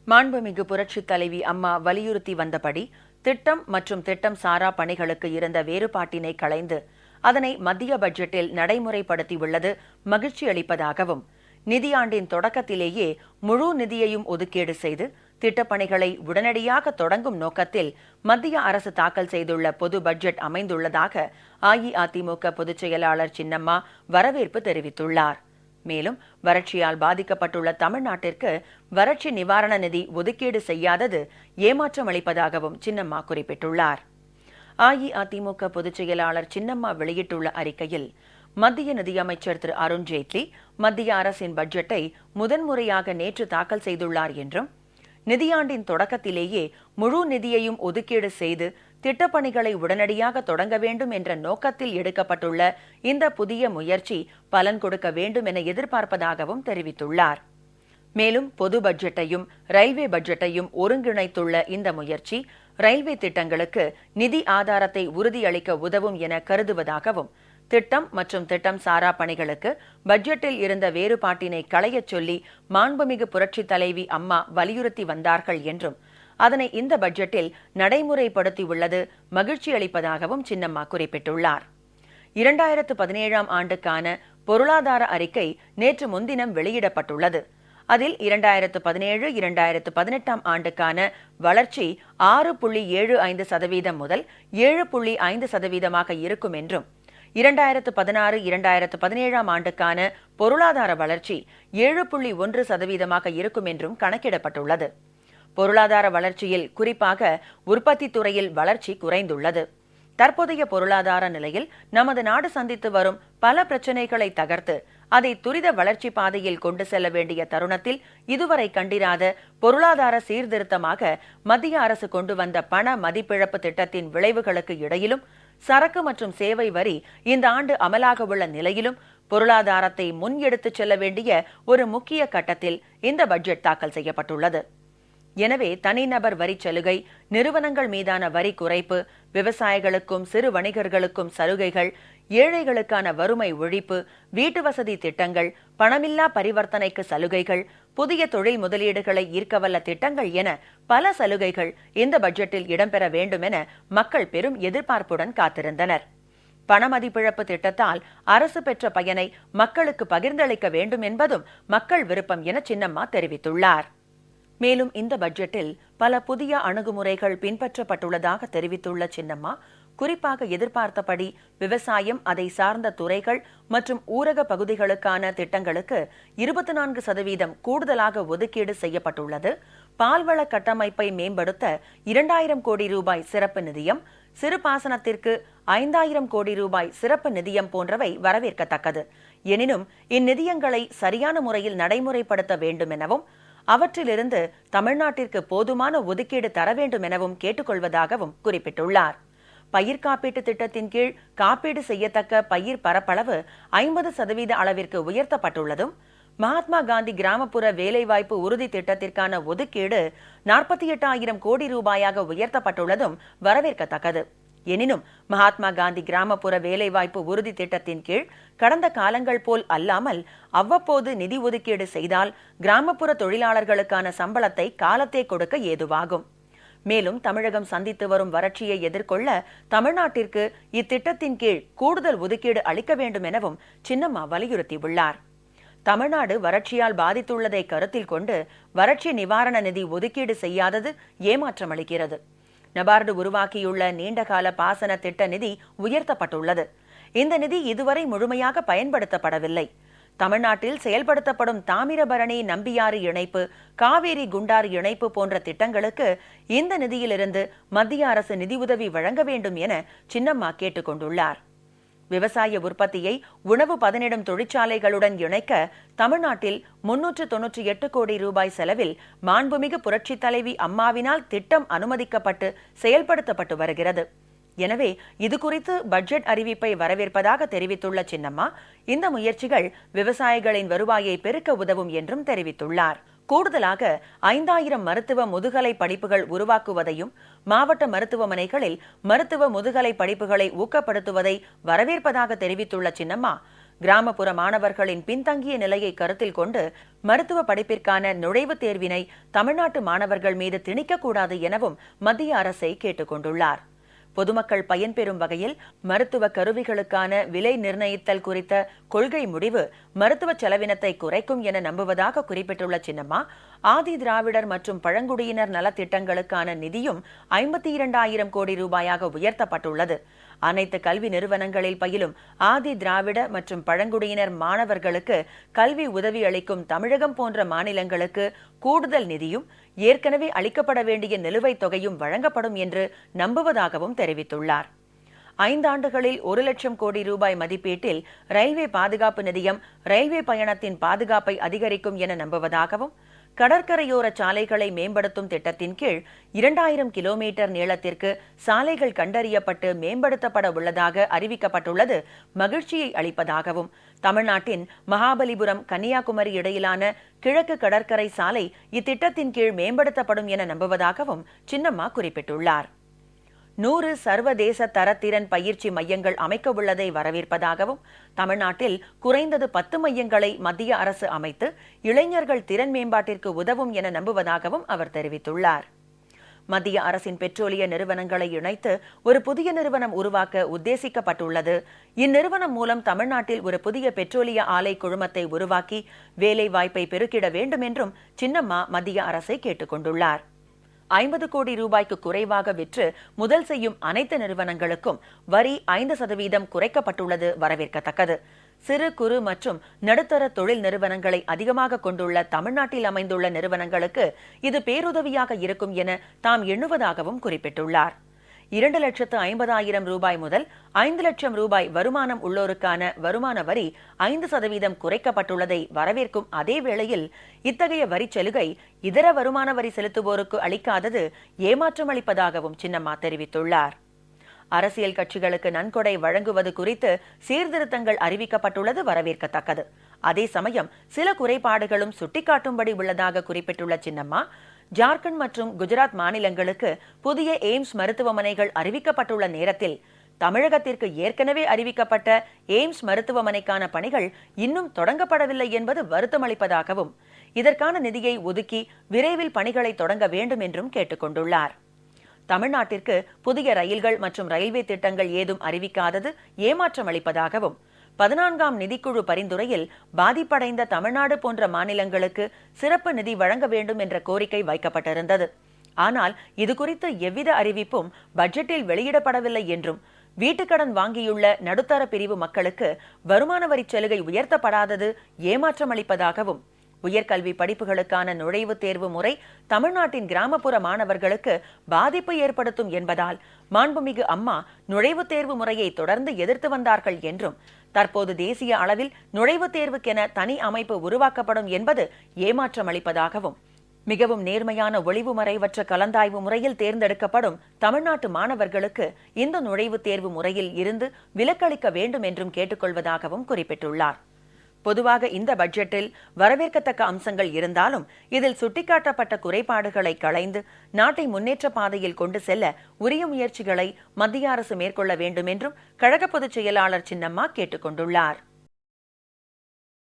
மாண்புமிகு புரட்சித் தலைவி அம்மா வலியுறுத்தி வந்தபடி திட்டம் மற்றும் திட்டம் சாரா பணிகளுக்கு இருந்த வேறுபாட்டினை களைந்து அதனை மத்திய பட்ஜெட்டில் நடைமுறைப்படுத்தியுள்ளது மகிழ்ச்சி அளிப்பதாகவும், நிதியாண்டின் தொடக்கத்திலேயே முழு நிதியையும் ஒதுக்கீடு செய்து திட்டப்பணிகளை உடனடியாக தொடங்கும் நோக்கத்தில் மத்திய அரசு தாக்கல் செய்துள்ள பொது பட்ஜெட் அமைந்துள்ளதாக அஇஅதிமுக பொதுச் செயலாளர் சின்னம்மா வரவேற்பு தெரிவித்துள்ளார். மேலும் வறட்சியால் பாதிக்கப்பட்டுள்ள தமிழ்நாட்டிற்கு வறட்சி நிவாரண நிதி ஒதுக்கீடு செய்யாதது ஏமாற்றம் அளிப்பதாகவும் சின்னம்மா குறிப்பிட்டுள்ளார். அஇஅதிமுக பொதுச் செயலாளர் சின்னம்மா வெளியிட்டுள்ள அறிக்கையில், மத்திய நிதியமைச்சர் திரு அருண்ஜேட்லி மத்திய அரசின் பட்ஜெட்டை முதன்முறையாக நேற்று தாக்கல் செய்துள்ளார் என்றும், நிதியாண்டின் தொடக்கத்திலேயே முழு நிதியையும் ஒதுக்கீடு செய்து திட்டப்பணிகளை உடனடியாக தொடங்க வேண்டும் என்ற நோக்கத்தில் எடுக்கப்பட்டுள்ள இந்த புதிய முயற்சி பலன் கொடுக்க வேண்டும் என எதிர்பார்ப்பதாகவும் தெரிவித்துள்ளார். மேலும் பொது பட்ஜெட்டையும் ரயில்வே பட்ஜெட்டையும் ஒருங்கிணைத்துள்ள இந்த முயற்சி ரயில்வே திட்டங்களுக்கு நிதி ஆதாரத்தை உறுதியளிக்க உதவும் என கருதுவதாகவும், திட்டம் மற்றும் திட்டம் சாரா பணிகளுக்கு பட்ஜெட்டில் இருந்த வேறுபாட்டினை களையச் சொல்லி மாண்புமிகு புரட்சித் தலைவி அம்மா வலியுறுத்தி வந்தார்கள் என்றும், அதனை இந்த பட்ஜெட்டில் நடைமுறைப்படுத்தியுள்ளது மகிழ்ச்சி அளிப்பதாகவும் சின்னம்மா குறிப்பிட்டுள்ளார். 2017ஆம் ஆண்டுக்கான பொருளாதார அறிக்கை நேற்று முன்தினம் வெளியிடப்பட்டுள்ளது. அதில் 2017-2018ஆம் ஆண்டுக்கான வளர்ச்சி 6.75% முதல் 7.5% இருக்கும் என்றும், 2016-2017ஆம் ஆண்டுக்கான பொருளாதார வளர்ச்சி 7.1% இருக்கும் என்றும் கணக்கிடப்பட்டுள்ளது. பொருளாதார வளர்ச்சியில் குறிப்பாக உற்பத்தி துறையில் வளர்ச்சி குறைந்துள்ளது. தற்போதைய பொருளாதார நிலையில் நமது நாடு சந்தித்து வரும் பல பிரச்சினைகளை தகர்த்து அதை துரித வளர்ச்சி பாதையில் கொண்டு செல்ல வேண்டிய தருணத்தில் இதுவரை கண்டிராத பொருளாதார சீர்திருத்தமாக மத்திய அரசு கொண்டு வந்த பண மதிப்பிழப்பு திட்டத்தின் விளைவுகளுக்கு இடையிலும், சரக்கு மற்றும் சேவை வரி இந்த ஆண்டு அமலாக உள்ள நிலையிலும் பொருளாதாரத்தை முன் எடுத்துச் செல்ல வேண்டிய ஒரு முக்கிய கட்டத்தில் இந்த பட்ஜெட் தாக்கல் செய்யப்பட்டுள்ளது. எனவே தனிநபர் வரி சலுகை, நிறுவனங்கள் மீதான வரி குறைப்பு, விவசாயிகளுக்கும் சிறு வணிகர்களுக்கும் சலுகைகள், ஏழைகளுக்கான வறுமை ஒழிப்பு, வீட்டு வசதி திட்டங்கள், பணமில்லா பரிவர்த்தனைக்கு சலுகைகள், புதிய தொழில் முதலீடுகளை ஈர்க்கவல்ல திட்டங்கள் என பல சலுகைகள் இந்த பட்ஜெட்டில் இடம்பெற வேண்டும் என மக்கள் பெரும் எதிர்பார்ப்புடன் காத்திருந்தனர். பணமதிப்பிழப்பு திட்டத்தால் அரசு பெற்ற பயனை மக்களுக்கு பகிர்ந்தளிக்க வேண்டும் என்பதும் மக்கள் விருப்பம் என சின்னம்மா தெரிவித்துள்ளார். மேலும் இந்த பட்ஜெட்டில் பல புதிய அணுகுமுறைகள் பின்பற்றப்பட்டுள்ளதாக தெரிவித்துள்ள சின்னம்மா, குறிப்பாக எதிர்பார்த்தபடி விவசாயம், அதை சார்ந்த துறைகள் மற்றும் ஊரக பகுதிகளுக்கான திட்டங்களுக்கு 24% கூடுதலாக ஒதுக்கீடு செய்யப்பட்டுள்ளது. பால்வள கட்டமைப்பை மேம்படுத்த 2000 கோடி ரூபாய் சிறப்பு நிதியம், சிறுபாசனத்திற்கு 5000 கோடி ரூபாய் சிறப்பு நிதியம் போன்றவை வரவேற்கத்தக்கது. எனினும் இந்நிதியங்களை சரியான முறையில் நடைமுறைப்படுத்த வேண்டும் எனவும், அவற்றிலிருந்து தமிழ்நாட்டிற்கு போதுமான ஒதுக்கீடு தர வேண்டும் எனவும் கேட்டுக்கொள்வதாகவும் குறிப்பிட்டுள்ளார். பயிர் காப்பீட்டு திட்டத்தின் கீழ் காப்பீடு செய்யத்தக்க பயிர் பரப்பளவு 50% அளவிற்கு உயர்த்தப்பட்டுள்ளதும், மகாத்மா காந்தி கிராமப்புற வேலைவாய்ப்பு உறுதி திட்டத்திற்கான ஒதுக்கீடு 48,000 கோடி ரூபாயாக உயர்த்தப்பட்டுள்ளதும் வரவேற்கத்தக்கது. எனினும் மகாத்மா காந்தி கிராமப்புற வேலைவாய்ப்பு உறுதி திட்டத்தின் கீழ் கடந்த காலங்கள் போல் அல்லாமல் அவ்வப்போது நிதி ஒதுக்கீடு செய்தால் கிராமப்புற தொழிலாளர்களுக்கான சம்பளத்தை காலத்தே கொடுக்க ஏதுவாகும். மேலும் தமிழகம் சந்தித்து வரும் வறட்சியை எதிர்கொள்ள தமிழ்நாட்டிற்கு இத்திட்டத்தின் கீழ் கூடுதல் ஒதுக்கீடு அளிக்க வேண்டும் எனவும் சின்னம்மா வலியுறுத்தியுள்ளார். தமிழ்நாடு வறட்சியால் பாதித்துள்ளதை கருத்தில் கொண்டு வறட்சி நிவாரண நிதி ஒதுக்கீடு செய்யாதது ஏமாற்றம் அளிக்கிறது. நபார்டு உருவாக்கியுள்ள நீண்டகால பாசன திட்ட நிதி உயர்த்தப்பட்டுள்ளது. இந்த நிதி இதுவரை முழுமையாக பயன்படுத்தப்படவில்லை. தமிழ்நாட்டில் செயல்படுத்தப்படும் தாமிரபரணி நம்பியாறு இணைப்பு, காவேரி குண்டாறு இணைப்பு போன்ற திட்டங்களுக்கு இந்த நிதியிலிருந்து மத்திய அரசு நிதியுதவி வழங்க வேண்டும் என சின்னம்மா கேட்டுக் கொண்டுள்ளார். விவசாய உற்பத்தியை உணவு பதனிடும் தொழிற்சாலைகளுடன் இணைக்க தமிழ்நாட்டில் 398 கோடி ரூபாய் செலவில் மாண்புமிகு புரட்சித் தலைவி அம்மாவினால் திட்டம் அனுமதிக்கப்பட்டு செயல்படுத்தப்பட்டு வருகிறது. எனவே இதுகுறித்து பட்ஜெட் அறிவிப்பை வரவேற்பதாக தெரிவித்துள்ள சின்னம்மா, இந்த முயற்சிகள் விவசாயிகளின் வருவாயை பெருக்க உதவும் என்றும் தெரிவித்துள்ளார். கூடுதலாக 5000 மருத்துவ முதுகலை படிப்புகள் உருவாக்குவதையும், மாவட்ட மருத்துவமனைகளில் மருத்துவ முதுகலை படிப்புகளை ஊக்கப்படுத்துவதை வரவேற்பதாக தெரிவித்துள்ள சின்னம்மா, கிராமப்புற மாணவர்களின் பின்தங்கிய நிலையை கருத்தில் கொண்டு மருத்துவ படிப்பிற்கான நுழைவுத் தேர்வினை தமிழ்நாட்டு மாணவர்கள் மீது திணிக்கக்கூடாது எனவும் மத்திய அரசை கேட்டுக் கொண்டுள்ளார். பொதுமக்கள் பயன்பெறும் வகையில் மருத்துவ கருவிகளுக்கான விலை நிர்ணயித்தல் குறித்த கொள்கை முடிவு மருத்துவ செலவினத்தை குறைக்கும் என நம்புவதாக குறிப்பிட்டுள்ள சின்னம்மா, ஆதி திராவிடர் மற்றும் பழங்குடியினர் நலத்திட்டங்களுக்கான நிதியும் 52,000 கோடி ரூபாயாக உயர்த்தப்பட்டுள்ளது. அனைத்து கல்வி நிறுவனங்களில் பயிலும் ஆதி திராவிட மற்றும் பழங்குடியினர் மாணவர்களுக்கு கல்வி உதவி அளிக்கும் தமிழகம் போன்ற மாநிலங்களுக்கு கூடுதல் நிதியும் ஏற்கனவே அளிக்கப்பட வேண்டிய நிலுவைத் தொகையும் வழங்கப்படும் என்று நம்புவதாகவும் தெரிவித்துள்ளார். 5 ஆண்டுகளில் 1 லட்சம் கோடி ரூபாய் மதிப்பீட்டில் ரயில்வே பாதுகாப்பு நிதியம் ரயில்வே பயணத்தின் பாதுகாப்பை அதிகரிக்கும் என நம்புவதாகவும், கடற்கரையோர சாலைகளை மேம்படுத்தும் திட்டத்தின் கீழ் 2000 கிலோமீட்டர் நீளத்திற்கு சாலைகள் கண்டறியப்பட்டு மேம்படுத்தப்பட உள்ளதாக அறிவிக்கப்பட்டுள்ளது மகிழ்ச்சியை அளிப்பதாகவும், தமிழ்நாட்டின் மகாபலிபுரம் கன்னியாகுமரி இடையிலான கிழக்கு கடற்கரை சாலை இத்திட்டத்தின் கீழ் மேம்படுத்தப்படும் என நம்புவதாகவும் சின்னம்மா குறிப்பிட்டுள்ளார். 100 சர்வதேச தரத்திறன் பயிற்சி மையங்கள் அமைக்க உள்ளதை வரவேற்பதாகவும், தமிழ்நாட்டில் குறைந்தது 10 மையங்களை மத்திய அரசு அமைத்து இளைஞர்கள் திறன் மேம்பாட்டிற்கு உதவும் என நம்புவதாகவும் அவர் தெரிவித்துள்ளார். மத்திய அரசின் பெட்ரோலிய நிறுவனங்களை இணைத்து ஒரு புதிய நிறுவனம் உருவாக்க உத்தேசிக்கப்பட்டுள்ளது. இந்நிறுவனம் மூலம் தமிழ்நாட்டில் ஒரு புதிய பெட்ரோலிய ஆலை குழுமத்தை உருவாக்கி வேலை வாய்ப்பை பெருக்கிட வேண்டும் என்றும் சின்னம்மா மத்திய அரசை கேட்டுக் கொண்டுள்ளார். 50 கோடி ரூபாய்க்கு குறைவாக விற்று முதல் செய்யும் அனைத்து நிறுவனங்களுக்கும் வரி 5% குறைக்கப்பட்டுள்ளது வரவேற்கத்தக்கது. சிறு குறு மற்றும் நடுத்தர தொழில் நிறுவனங்களை அதிகமாக கொண்டுள்ள தமிழ்நாட்டில் அமைந்துள்ள நிறுவனங்களுக்கு இது பேருதவியாக இருக்கும் என தாம் எண்ணுவதாகவும் குறிப்பிட்டுள்ளார். 2,50,000 ரூபாய் முதல் 5 லட்சம் ரூபாய் வருமானம் உள்ளோருக்கான வருமான வரி 5% குறைக்கப்பட்டுள்ளதை வரவேற்கும் அதே வேளையில் இத்தகைய வரிச்சலுகை இதர வருமான வரி செலுத்துவோருக்கு அளிக்காதது ஏமாற்றம் அளிப்பதாகவும் சின்னம்மா தெரிவித்துள்ளார். அரசியல் கட்சிகளுக்கு நன்கொடை வழங்குவது குறித்து சீர்திருத்தங்கள் அறிவிக்கப்பட்டுள்ளது வரவேற்கத்தக்கது. அதே சமயம் சில குறைபாடுகளும் சுட்டிக்காட்டும்படி உள்ளதாக குறிப்பிட்டுள்ள சின்னம்மா, ஜார்க்கண்ட் மற்றும் குஜராத் மாநிலங்களுக்கு புதிய எய்ம்ஸ் மருத்துவமனைகள் அறிவிக்கப்பட்டுள்ள நேரத்தில் தமிழகத்திற்கு ஏற்கனவே அறிவிக்கப்பட்ட எய்ம்ஸ் மருத்துவமனைக்கான பணிகள் இன்னும் தொடங்கப்படவில்லை என்பது வருத்தமளிப்பதாகவும், இதற்கான நிதியை ஒதுக்கி விரைவில் பணிகளை தொடங்க வேண்டும் என்றும் கேட்டுக் கொண்டுள்ளார். தமிழ்நாட்டிற்கு புதிய ரயில்கள் மற்றும் ரயில்வே திட்டங்கள் ஏதும் அறிவிக்காதது ஏமாற்றம் அளிப்பதாகவும், 14ஆம் நிதிக்குழு பரிந்துரையில் பாதிப்படைந்த தமிழ்நாடு போன்ற மாநிலங்களுக்கு சிறப்பு நிதி வழங்க வேண்டும் என்ற கோரிக்கை வைக்கப்பட்டிருந்தது. ஆனால் இதுகுறித்து எவ்வித அறிவிப்பும் பட்ஜெட்டில் வெளியிடப்படவில்லை என்றும், வீட்டுக்கடன் வாங்கியுள்ள நடுத்தர பிரிவு மக்களுக்கு வருமான வரி சலுகை உயர்த்தப்படாதது ஏமாற்றம் அளிப்பதாகவும், உயர்கல்வி படிப்புகளுக்கான நுழைவுத் தேர்வு முறை தமிழ்நாட்டின் கிராமப்புற மாணவர்களுக்கு பாதிப்பு ஏற்படுத்தும் என்பதால் மாண்புமிகு அம்மா நுழைவுத் தேர்வு முறையை தொடர்ந்து எதிர்த்து வந்தார்கள் என்றும், தற்போது தேசிய அளவில் நுழைவுத் தேர்வுக்கென தனி அமைப்பு உருவாக்கப்படும் என்பது ஏமாற்றம் அளிப்பதாகவும், மிகவும் நேர்மையான ஒளிவு மறைவற்ற கலந்தாய்வு முறையில் தேர்ந்தெடுக்கப்படும் தமிழ்நாட்டு மாணவர்களுக்கு இந்த நுழைவுத் தேர்வு முறையில் இருந்து விலக்களிக்க வேண்டும் என்றும் கேட்டுக்கொள்வதாகவும் குறிப்பிட்டுள்ளார். பொதுவாக இந்த பட்ஜெட்டில் வரவேற்கத்தக்க அம்சங்கள் இருந்தாலும் இதில் சுட்டிக்காட்டப்பட்ட குறைபாடுகளை களைந்து நாட்டை முன்னேற்ற பாதையில் கொண்டு செல்ல உரிய முயற்சிகளை மத்திய அரசு மேற்கொள்ள வேண்டும் என்றும் கழக பொதுச் செயலாளர் சின்னம்மா கேட்டுக் கொண்டுள்ளார்.